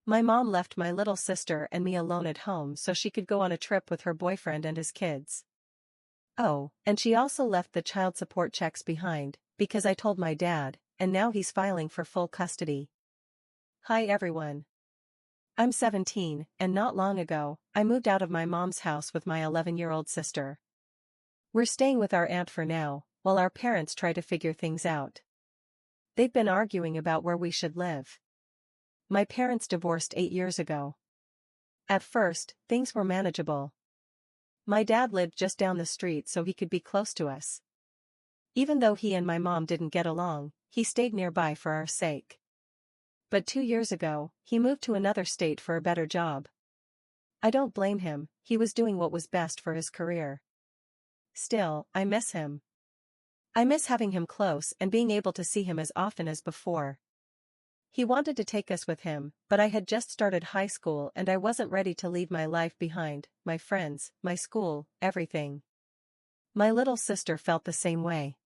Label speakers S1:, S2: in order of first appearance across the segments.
S1: My mom left my little sister and me alone at home so she could go on a trip with her boyfriend and his kids. Oh, and she also left the child support checks behind, because I told my dad, and now he's filing for full custody. Hi everyone. I'm 17, and not long ago, I moved out of my mom's house with my 11-year-old sister. We're staying with our aunt for now, while our parents try to figure things out. They've been arguing about where we should live. My parents divorced 8 years ago. At first, things were manageable. My dad lived just down the street so he could be close to us. Even though he and my mom didn't get along, he stayed nearby for our sake. But 2 years ago, he moved to another state for a better job. I don't blame him, he was doing what was best for his career. Still, I miss him. I miss having him close and being able to see him as often as before. He wanted to take us with him, but I had just started high school and I wasn't ready to leave my life behind, my friends, my school, everything. My little sister felt the same way.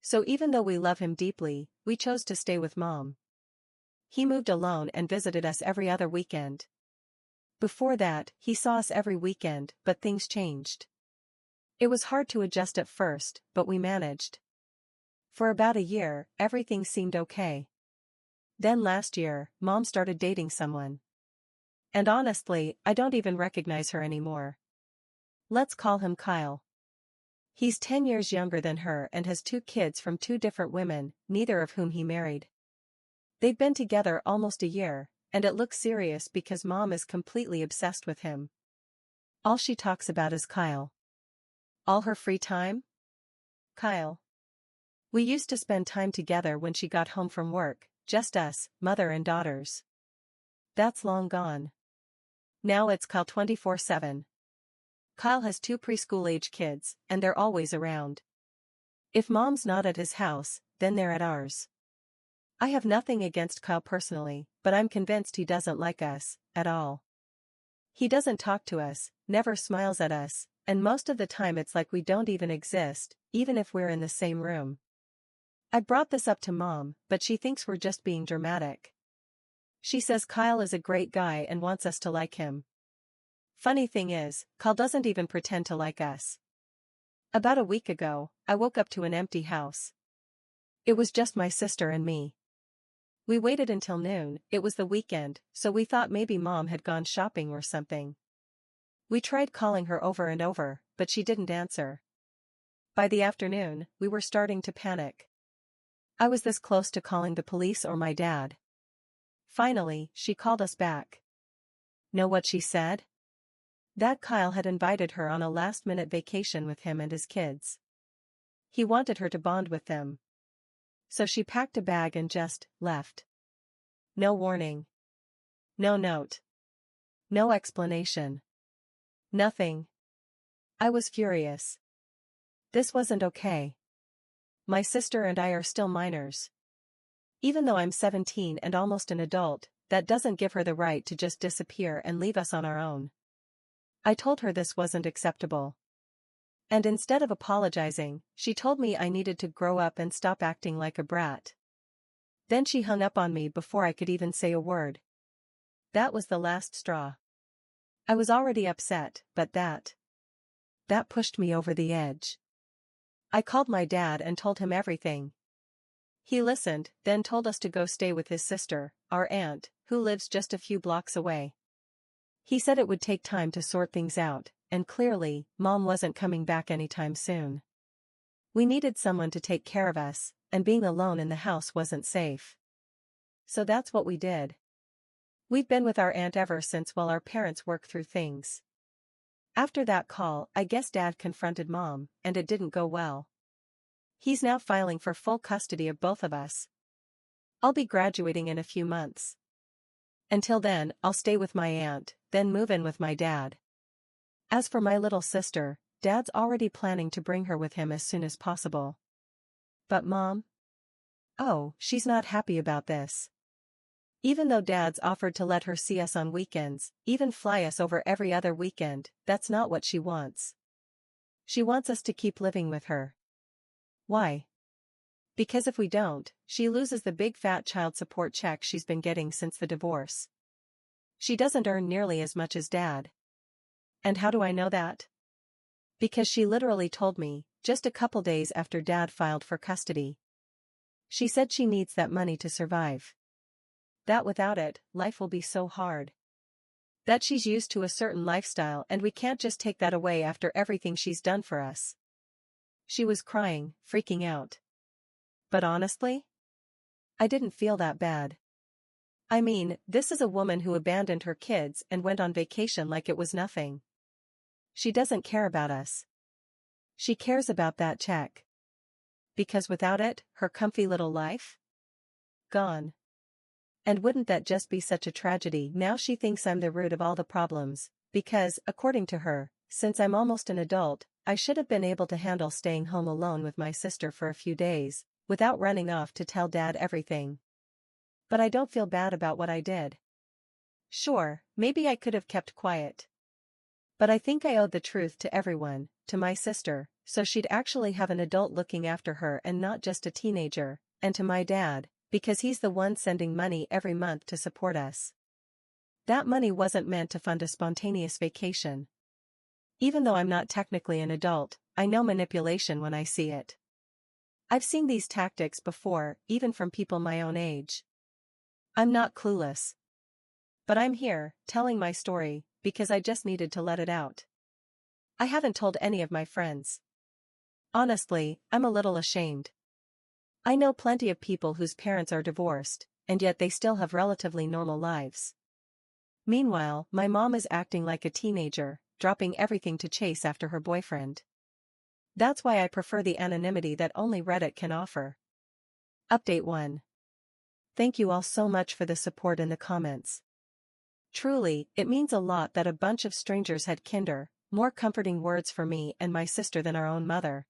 S1: So even though we love him deeply, we chose to stay with Mom. He moved alone and visited us every other weekend. Before that, he saw us every weekend, but things changed. It was hard to adjust at first, but we managed. For about a year, everything seemed okay. Then last year, Mom started dating someone. And honestly, I don't even recognize her anymore. Let's call him Kyle. He's 10 years younger than her and has 2 kids from 2 different women, neither of whom he married. They've been together almost a year, and it looks serious because Mom is completely obsessed with him. All she talks about is Kyle. All her free time? Kyle. We used to spend time together when she got home from work, just us, mother and daughters. That's long gone. Now it's Kyle 24/7. Kyle has 2 preschool-age kids, and they're always around. If Mom's not at his house, then they're at ours. I have nothing against Kyle personally, but I'm convinced he doesn't like us, at all. He doesn't talk to us, never smiles at us, and most of the time it's like we don't even exist, even if we're in the same room. I brought this up to Mom, but she thinks we're just being dramatic. She says Kyle is a great guy and wants us to like him. Funny thing is, Kyle doesn't even pretend to like us. About a week ago, I woke up to an empty house. It was just my sister and me. We waited until noon, it was the weekend, so we thought maybe Mom had gone shopping or something. We tried calling her over and over, but she didn't answer. By the afternoon, we were starting to panic. I was this close to calling the police or my dad. Finally, she called us back. Know what she said? That Kyle had invited her on a last-minute vacation with him and his kids. He wanted her to bond with them. So she packed a bag and just left. No warning. No note. No explanation. Nothing. I was furious. This wasn't okay. My sister and I are still minors. Even though I'm 17 and almost an adult, that doesn't give her the right to just disappear and leave us on our own. I told her this wasn't acceptable. And instead of apologizing, she told me I needed to grow up and stop acting like a brat. Then she hung up on me before I could even say a word. That was the last straw. I was already upset, but that pushed me over the edge. I called my dad and told him everything. He listened, then told us to go stay with his sister, our aunt, who lives just a few blocks away. He said it would take time to sort things out, and clearly, Mom wasn't coming back anytime soon. We needed someone to take care of us, and being alone in the house wasn't safe. So that's what we did. We've been with our aunt ever since while our parents work through things. After that call, I guess Dad confronted Mom, and it didn't go well. He's now filing for full custody of both of us. I'll be graduating in a few months. Until then, I'll stay with my aunt, then move in with my dad. As for my little sister, Dad's already planning to bring her with him as soon as possible. But Mom? Oh, she's not happy about this. Even though Dad's offered to let her see us on weekends, even fly us over every other weekend, that's not what she wants. She wants us to keep living with her. Why? Because if we don't, she loses the big fat child support check she's been getting since the divorce. She doesn't earn nearly as much as Dad. And how do I know that? Because she literally told me, just a couple days after Dad filed for custody. She said she needs that money to survive. That without it, life will be so hard. That she's used to a certain lifestyle and we can't just take that away after everything she's done for us. She was crying, freaking out. But honestly, I didn't feel that bad. I mean, this is a woman who abandoned her kids and went on vacation like it was nothing. She doesn't care about us. She cares about that check. Because without it, her comfy little life? Gone. And wouldn't that just be such a tragedy? Now she thinks I'm the root of all the problems, because, according to her, since I'm almost an adult, I should have been able to handle staying home alone with my sister for a few days, without running off to tell Dad everything. But I don't feel bad about what I did. Sure, maybe I could have kept quiet. But I think I owed the truth to everyone, to my sister, so she'd actually have an adult looking after her and not just a teenager, and to my dad, because he's the one sending money every month to support us. That money wasn't meant to fund a spontaneous vacation. Even though I'm not technically an adult, I know manipulation when I see it. I've seen these tactics before, even from people my own age. I'm not clueless. But I'm here, telling my story, because I just needed to let it out. I haven't told any of my friends. Honestly, I'm a little ashamed. I know plenty of people whose parents are divorced, and yet they still have relatively normal lives. Meanwhile, my mom is acting like a teenager, dropping everything to chase after her boyfriend. That's why I prefer the anonymity that only Reddit can offer. Update 1. Thank you all so much for the support in the comments. Truly, it means a lot that a bunch of strangers had kinder, more comforting words for me and my sister than our own mother.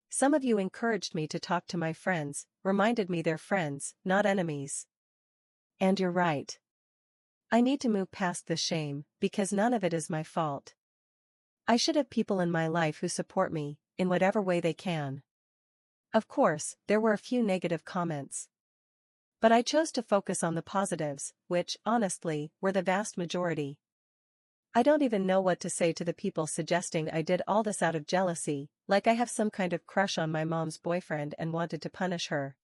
S1: Some of you encouraged me to talk to my friends, reminded me they're friends, not enemies. And you're right. I need to move past this shame, because none of it is my fault. I should have people in my life who support me, in whatever way they can. Of course, there were a few negative comments. But I chose to focus on the positives, which, honestly, were the vast majority. I don't even know what to say to the people suggesting I did all this out of jealousy, like I have some kind of crush on my mom's boyfriend and wanted to punish her.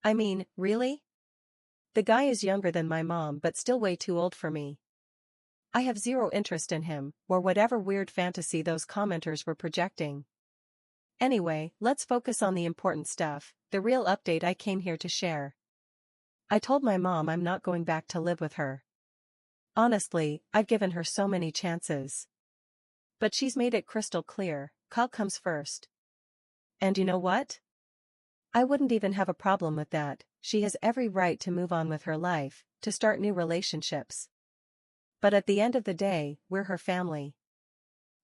S1: I mean, really? The guy is younger than my mom but still way too old for me. I have zero interest in him, or whatever weird fantasy those commenters were projecting. Anyway, let's focus on the important stuff, the real update I came here to share. I told my mom I'm not going back to live with her. Honestly, I've given her so many chances. But she's made it crystal clear, Kyle comes first. And you know what? I wouldn't even have a problem with that. She has every right to move on with her life, to start new relationships. But at the end of the day, we're her family.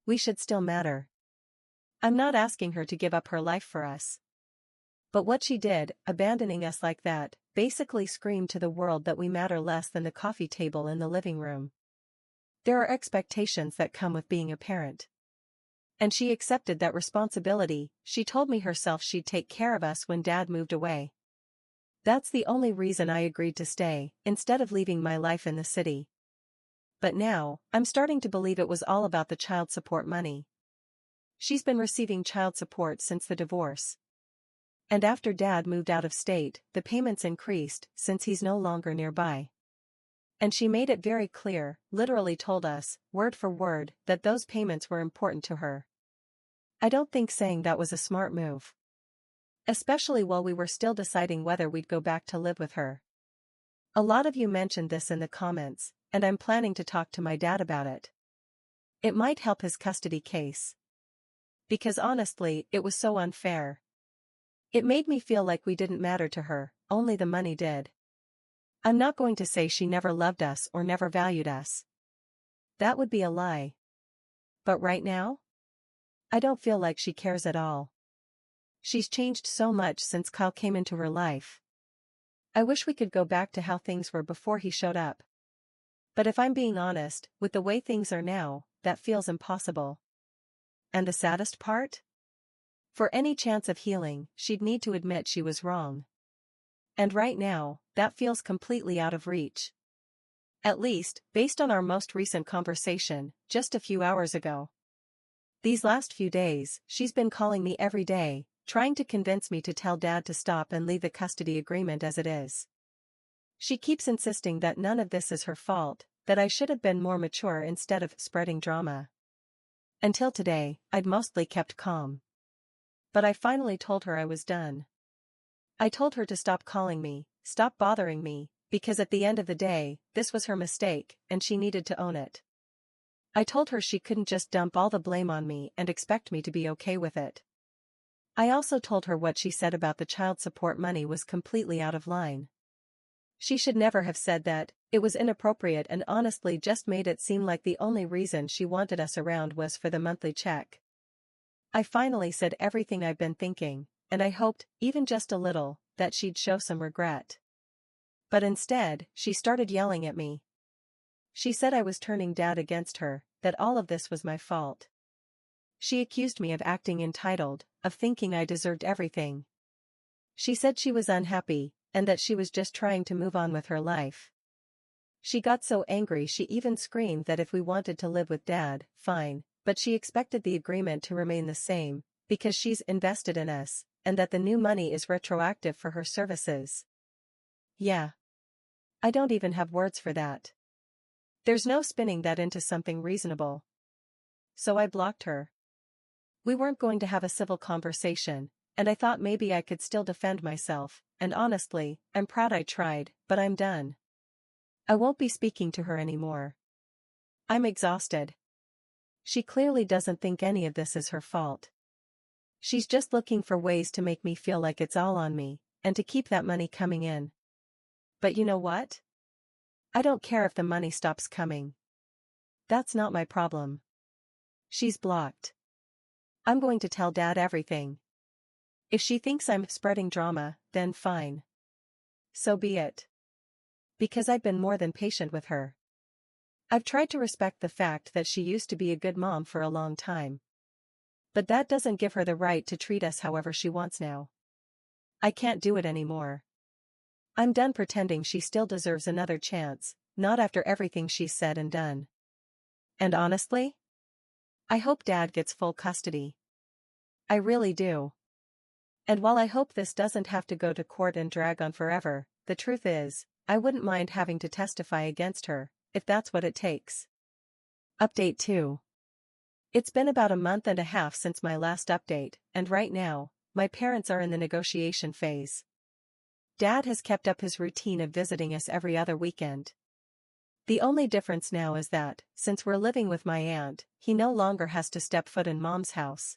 S1: We should still matter. I'm not asking her to give up her life for us. But what she did, abandoning us like that, basically screamed to the world that we matter less than the coffee table in the living room. There are expectations that come with being a parent. And she accepted that responsibility. She told me herself she'd take care of us when Dad moved away. That's the only reason I agreed to stay, instead of leaving my life in the city. But now, I'm starting to believe it was all about the child support money. She's been receiving child support since the divorce. And after Dad moved out of state, the payments increased, since he's no longer nearby. And she made it very clear, literally told us, word for word, that those payments were important to her. I don't think saying that was a smart move. Especially while we were still deciding whether we'd go back to live with her. A lot of you mentioned this in the comments, and I'm planning to talk to my dad about it. It might help his custody case. Because honestly, it was so unfair. It made me feel like we didn't matter to her, only the money did. I'm not going to say she never loved us or never valued us. That would be a lie. But right now? I don't feel like she cares at all. She's changed so much since Kyle came into her life. I wish we could go back to how things were before he showed up. But if I'm being honest, with the way things are now, that feels impossible. And the saddest part? For any chance of healing, she'd need to admit she was wrong. And right now, that feels completely out of reach. At least, based on our most recent conversation, just a few hours ago. These last few days, she's been calling me every day, trying to convince me to tell Dad to stop and leave the custody agreement as it is. She keeps insisting that none of this is her fault, that I should have been more mature instead of spreading drama. Until today, I'd mostly kept calm. But I finally told her I was done. I told her to stop calling me, stop bothering me, because at the end of the day, this was her mistake, and she needed to own it. I told her she couldn't just dump all the blame on me and expect me to be okay with it. I also told her what she said about the child support money was completely out of line. She should never have said that. It was inappropriate and honestly just made it seem like the only reason she wanted us around was for the monthly check. I finally said everything I've been thinking, and I hoped, even just a little, that she'd show some regret. But instead, she started yelling at me. She said I was turning Dad against her, that all of this was my fault. She accused me of acting entitled, of thinking I deserved everything. She said she was unhappy, and that she was just trying to move on with her life. She got so angry she even screamed that if we wanted to live with Dad, fine, but she expected the agreement to remain the same, because she's invested in us, and that the new money is retroactive for her services. Yeah. I don't even have words for that. There's no spinning that into something reasonable. So I blocked her. We weren't going to have a civil conversation, and I thought maybe I could still defend myself, and honestly, I'm proud I tried, but I'm done. I won't be speaking to her anymore. I'm exhausted. She clearly doesn't think any of this is her fault. She's just looking for ways to make me feel like it's all on me, and to keep that money coming in. But you know what? I don't care if the money stops coming. That's not my problem. She's blocked. I'm going to tell Dad everything. If she thinks I'm spreading drama, then fine. So be it. Because I've been more than patient with her. I've tried to respect the fact that she used to be a good mom for a long time. But that doesn't give her the right to treat us however she wants now. I can't do it anymore. I'm done pretending she still deserves another chance, not after everything she's said and done. And honestly, I hope Dad gets full custody. I really do. And while I hope this doesn't have to go to court and drag on forever, the truth is, I wouldn't mind having to testify against her, if that's what it takes. Update 2. It's been about a month and a half since my last update, and right now, my parents are in the negotiation phase. Dad has kept up his routine of visiting us every other weekend. The only difference now is that, since we're living with my aunt, he no longer has to step foot in Mom's house.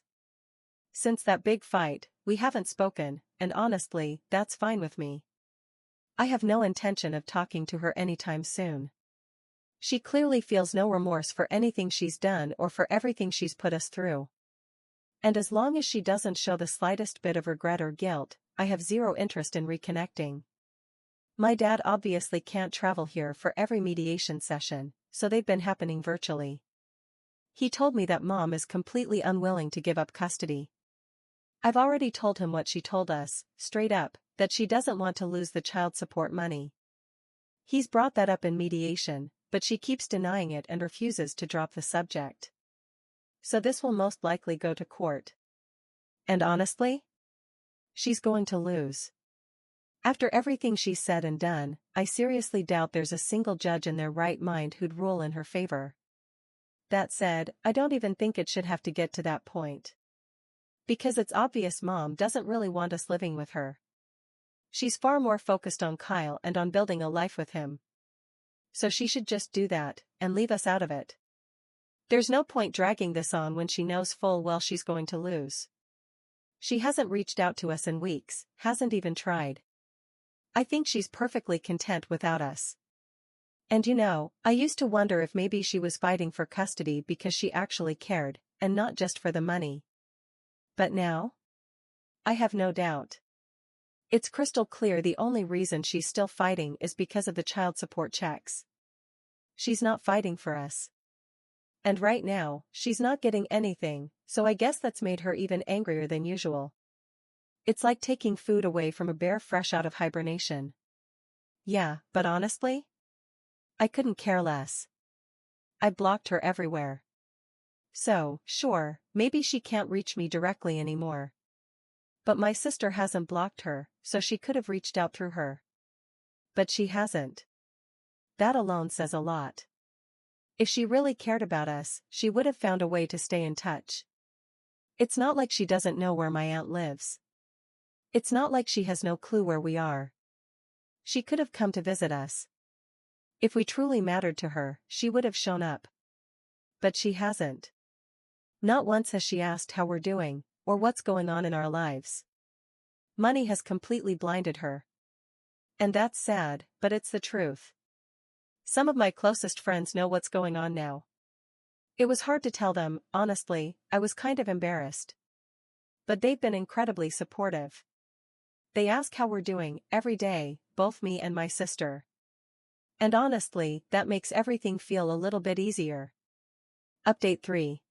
S1: Since that big fight, we haven't spoken, and honestly, that's fine with me. I have no intention of talking to her anytime soon. She clearly feels no remorse for anything she's done or for everything she's put us through. And as long as she doesn't show the slightest bit of regret or guilt, I have zero interest in reconnecting. My dad obviously can't travel here for every mediation session, so they've been happening virtually. He told me that Mom is completely unwilling to give up custody. I've already told him what she told us, straight up, that she doesn't want to lose the child support money. He's brought that up in mediation, but she keeps denying it and refuses to drop the subject. So this will most likely go to court. And honestly, she's going to lose. After everything she's said and done, I seriously doubt there's a single judge in their right mind who'd rule in her favor. That said, I don't even think it should have to get to that point. Because it's obvious Mom doesn't really want us living with her. She's far more focused on Kyle and on building a life with him. So she should just do that, and leave us out of it. There's no point dragging this on when she knows full well she's going to lose. She hasn't reached out to us in weeks, hasn't even tried. I think she's perfectly content without us. And you know, I used to wonder if maybe she was fighting for custody because she actually cared, and not just for the money. But now? I have no doubt. It's crystal clear the only reason she's still fighting is because of the child support checks. She's not fighting for us. And right now, she's not getting anything, so I guess that's made her even angrier than usual. It's like taking food away from a bear fresh out of hibernation. Yeah, but honestly, I couldn't care less. I blocked her everywhere. So, sure, maybe she can't reach me directly anymore. But my sister hasn't blocked her, so she could have reached out through her. But she hasn't. That alone says a lot. If she really cared about us, she would have found a way to stay in touch. It's not like she doesn't know where my aunt lives. It's not like she has no clue where we are. She could have come to visit us. If we truly mattered to her, she would have shown up. But she hasn't. Not once has she asked how we're doing, or what's going on in our lives. Money has completely blinded her. And that's sad, but it's the truth. Some of my closest friends know what's going on now. It was hard to tell them, honestly, I was kind of embarrassed. But they've been incredibly supportive. They ask how we're doing every day, both me and my sister. And honestly, that makes everything feel a little bit easier. Update 3.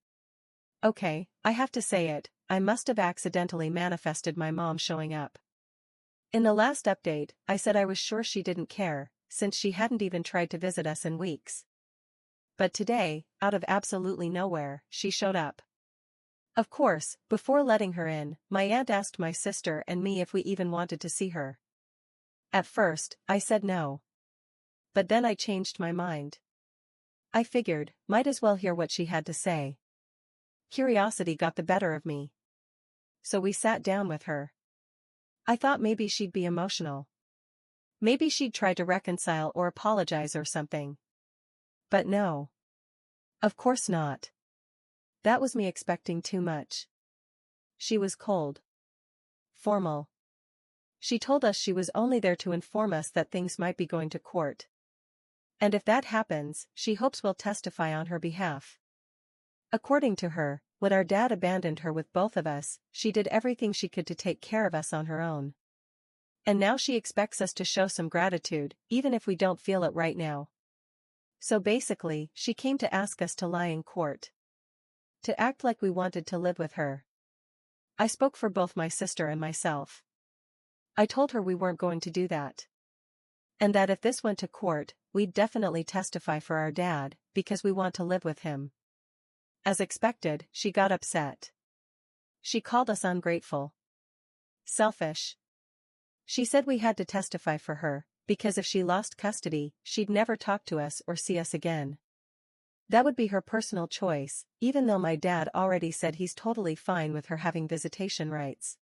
S1: Okay, I have to say it, I must have accidentally manifested my mom showing up. In the last update, I said I was sure she didn't care, since she hadn't even tried to visit us in weeks. But today, out of absolutely nowhere, she showed up. Of course, before letting her in, my aunt asked my sister and me if we even wanted to see her. At first, I said no. But then I changed my mind. I figured, might as well hear what she had to say. Curiosity got the better of me. So we sat down with her. I thought maybe she'd be emotional. Maybe she'd try to reconcile or apologize or something. But no. Of course not. That was me expecting too much. She was cold. Formal. She told us she was only there to inform us that things might be going to court. And if that happens, she hopes we'll testify on her behalf. According to her, when our dad abandoned her with both of us, she did everything she could to take care of us on her own. And now she expects us to show some gratitude, even if we don't feel it right now. So basically, she came to ask us to lie in court. To act like we wanted to live with her. I spoke for both my sister and myself. I told her we weren't going to do that. And that if this went to court, we'd definitely testify for our dad, because we want to live with him. As expected, she got upset. She called us ungrateful. Selfish. She said we had to testify for her, because if she lost custody, she'd never talk to us or see us again. That would be her personal choice, even though my dad already said he's totally fine with her having visitation rights.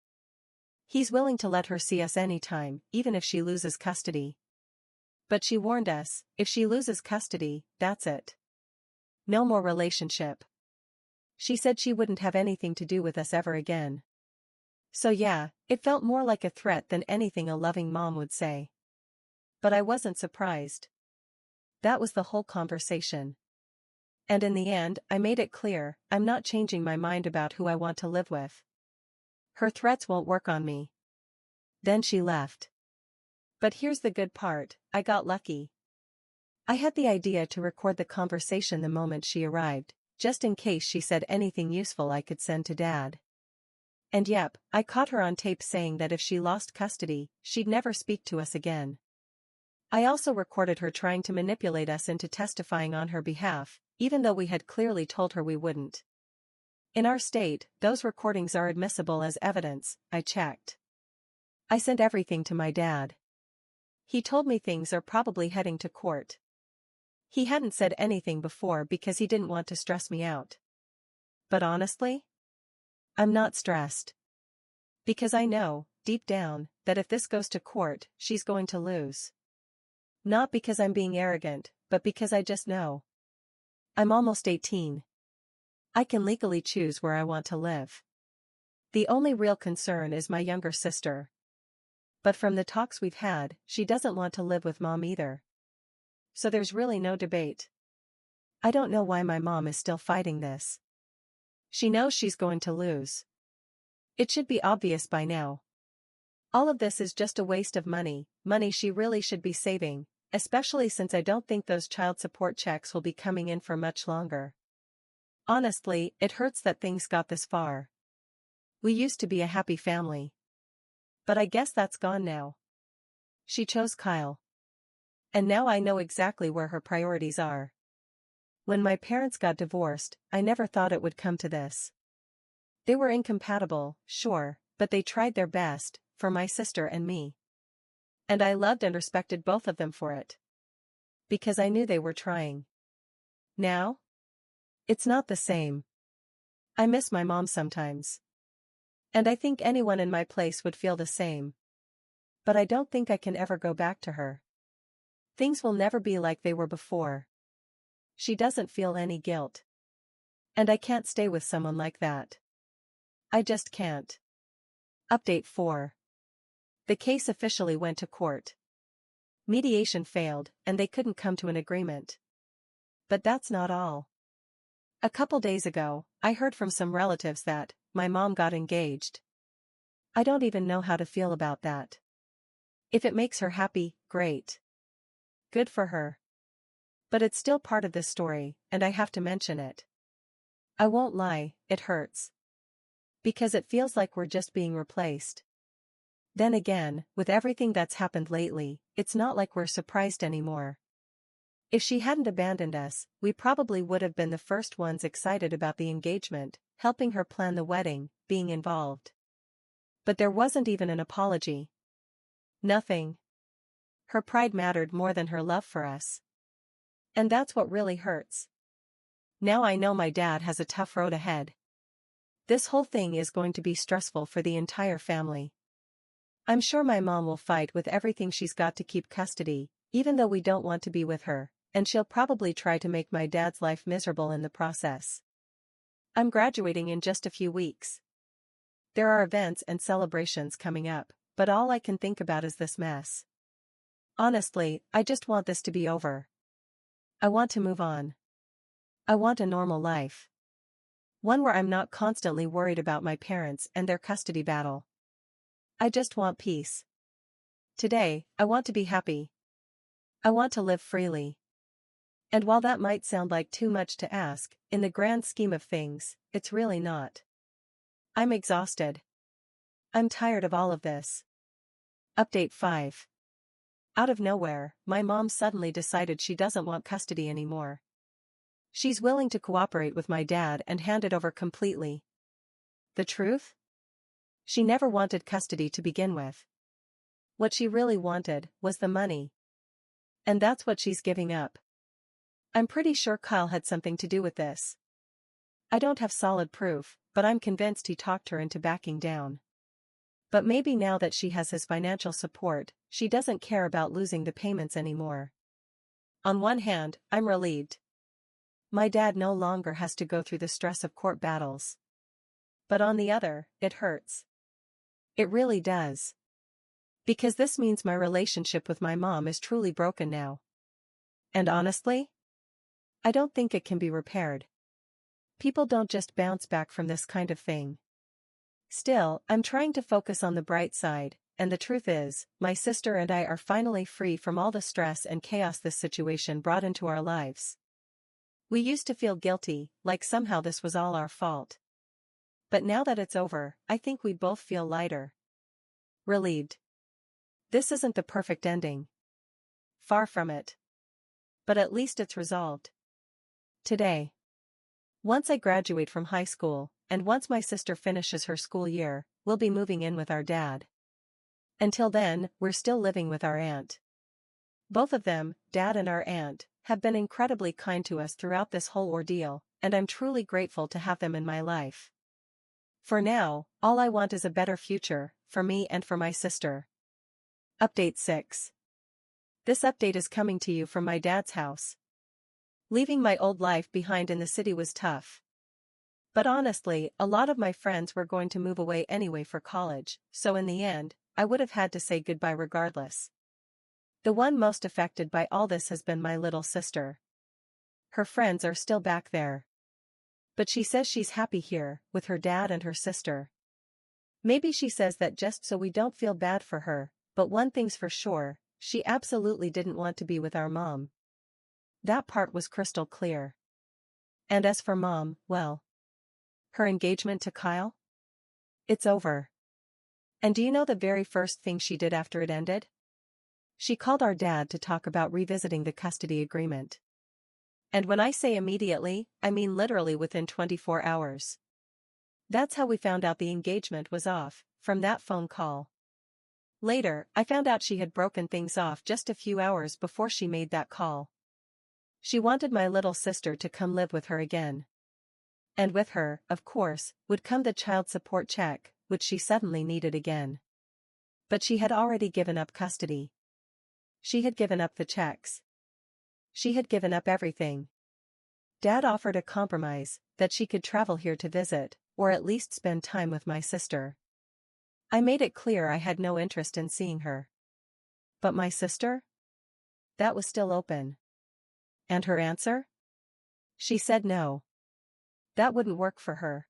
S1: He's willing to let her see us anytime, even if she loses custody. But she warned us, if she loses custody, that's it. No more relationship. She said she wouldn't have anything to do with us ever again. So yeah, it felt more like a threat than anything a loving mom would say. But I wasn't surprised. That was the whole conversation. And in the end, I made it clear, I'm not changing my mind about who I want to live with. Her threats won't work on me. Then she left. But here's the good part, I got lucky. I had the idea to record the conversation the moment she arrived, just in case she said anything useful I could send to Dad. And yep, I caught her on tape saying that if she lost custody, she'd never speak to us again. I also recorded her trying to manipulate us into testifying on her behalf, even though we had clearly told her we wouldn't. In our state, those recordings are admissible as evidence, I checked. I sent everything to my dad. He told me things are probably heading to court. He hadn't said anything before because he didn't want to stress me out. But honestly, I'm not stressed. Because I know, deep down, that if this goes to court, she's going to lose. Not because I'm being arrogant, but because I just know. I'm almost 18. I can legally choose where I want to live. The only real concern is my younger sister. But from the talks we've had, she doesn't want to live with Mom either. So there's really no debate. I don't know why my mom is still fighting this. She knows she's going to lose. It should be obvious by now. All of this is just a waste of money she really should be saving, especially since I don't think those child support checks will be coming in for much longer. Honestly, it hurts that things got this far. We used to be a happy family. But I guess that's gone now. She chose Kyle. And now I know exactly where her priorities are. When my parents got divorced, I never thought it would come to this. They were incompatible, sure, but they tried their best, for my sister and me. And I loved and respected both of them for it. Because I knew they were trying. Now? It's not the same. I miss my mom sometimes. And I think anyone in my place would feel the same. But I don't think I can ever go back to her. Things will never be like they were before. She doesn't feel any guilt. And I can't stay with someone like that. I just can't. Update 4. The case officially went to court. Mediation failed, and they couldn't come to an agreement. But that's not all. A couple days ago, I heard from some relatives that my mom got engaged. I don't even know how to feel about that. If it makes her happy, great. Good for her. But it's still part of this story, and I have to mention it. I won't lie, it hurts. Because it feels like we're just being replaced. Then again, with everything that's happened lately, it's not like we're surprised anymore. If she hadn't abandoned us, we probably would have been the first ones excited about the engagement, helping her plan the wedding, being involved. But there wasn't even an apology. Nothing. Her pride mattered more than her love for us. And that's what really hurts. Now I know my dad has a tough road ahead. This whole thing is going to be stressful for the entire family. I'm sure my mom will fight with everything she's got to keep custody, even though we don't want to be with her, and she'll probably try to make my dad's life miserable in the process. I'm graduating in just a few weeks. There are events and celebrations coming up, but all I can think about is this mess. Honestly, I just want this to be over. I want to move on. I want a normal life. One where I'm not constantly worried about my parents and their custody battle. I just want peace. Today, I want to be happy. I want to live freely. And while that might sound like too much to ask, in the grand scheme of things, it's really not. I'm exhausted. I'm tired of all of this. Update 5. Out of nowhere, my mom suddenly decided she doesn't want custody anymore. She's willing to cooperate with my dad and hand it over completely. The truth? She never wanted custody to begin with. What she really wanted was the money. And that's what she's giving up. I'm pretty sure Kyle had something to do with this. I don't have solid proof, but I'm convinced he talked her into backing down. But maybe now that she has his financial support, she doesn't care about losing the payments anymore. On one hand, I'm relieved. My dad no longer has to go through the stress of court battles. But on the other, it hurts. It really does. Because this means my relationship with my mom is truly broken now. And honestly, I don't think it can be repaired. People don't just bounce back from this kind of thing. Still, I'm trying to focus on the bright side, and the truth is, my sister and I are finally free from all the stress and chaos this situation brought into our lives. We used to feel guilty, like somehow this was all our fault. But now that it's over, I think we both feel lighter. Relieved. This isn't the perfect ending. Far from it. But at least it's resolved. Today. Once I graduate from high school, and once my sister finishes her school year, we'll be moving in with our dad. Until then, we're still living with our aunt. Both of them, Dad and our aunt, have been incredibly kind to us throughout this whole ordeal, and I'm truly grateful to have them in my life. For now, all I want is a better future, for me and for my sister. Update 6. This update is coming to you from my dad's house. Leaving my old life behind in the city was tough. But honestly, a lot of my friends were going to move away anyway for college, so in the end, I would have had to say goodbye regardless. The one most affected by all this has been my little sister. Her friends are still back there. But she says she's happy here, with her dad and her sister. Maybe she says that just so we don't feel bad for her, but one thing's for sure, she absolutely didn't want to be with our mom. That part was crystal clear. And as for Mom, well, her engagement to Kyle? It's over. And do you know the very first thing she did after it ended? She called our dad to talk about revisiting the custody agreement. And when I say immediately, I mean literally within 24 hours. That's how we found out the engagement was off, from that phone call. Later, I found out she had broken things off just a few hours before she made that call. She wanted my little sister to come live with her again. And with her, of course, would come the child support check, which she suddenly needed again. But she had already given up custody. She had given up the checks. She had given up everything. Dad offered a compromise, that she could travel here to visit, or at least spend time with my sister. I made it clear I had no interest in seeing her. But my sister? That was still open. And her answer? She said no. That wouldn't work for her.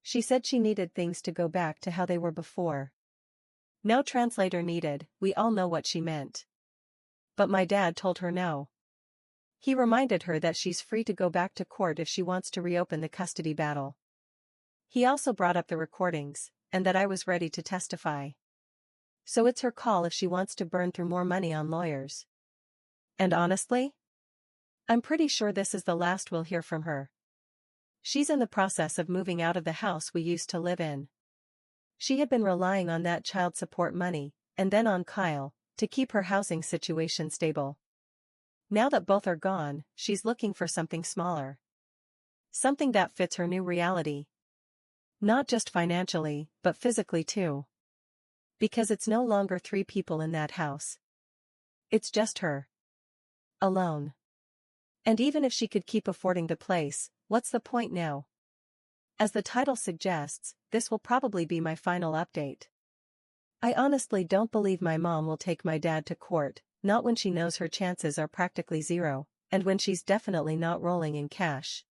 S1: She said she needed things to go back to how they were before. No translator needed, we all know what she meant. But my dad told her no. He reminded her that she's free to go back to court if she wants to reopen the custody battle. He also brought up the recordings, and that I was ready to testify. So it's her call if she wants to burn through more money on lawyers. And honestly, I'm pretty sure this is the last we'll hear from her. She's in the process of moving out of the house we used to live in. She had been relying on that child support money, and then on Kyle, to keep her housing situation stable. Now that both are gone, she's looking for something smaller. Something that fits her new reality. Not just financially, but physically too. Because it's no longer 3 people in that house. It's just her. Alone. And even if she could keep affording the place, what's the point now? As the title suggests, this will probably be my final update. I honestly don't believe my mom will take my dad to court, not when she knows her chances are practically zero, and when she's definitely not rolling in cash.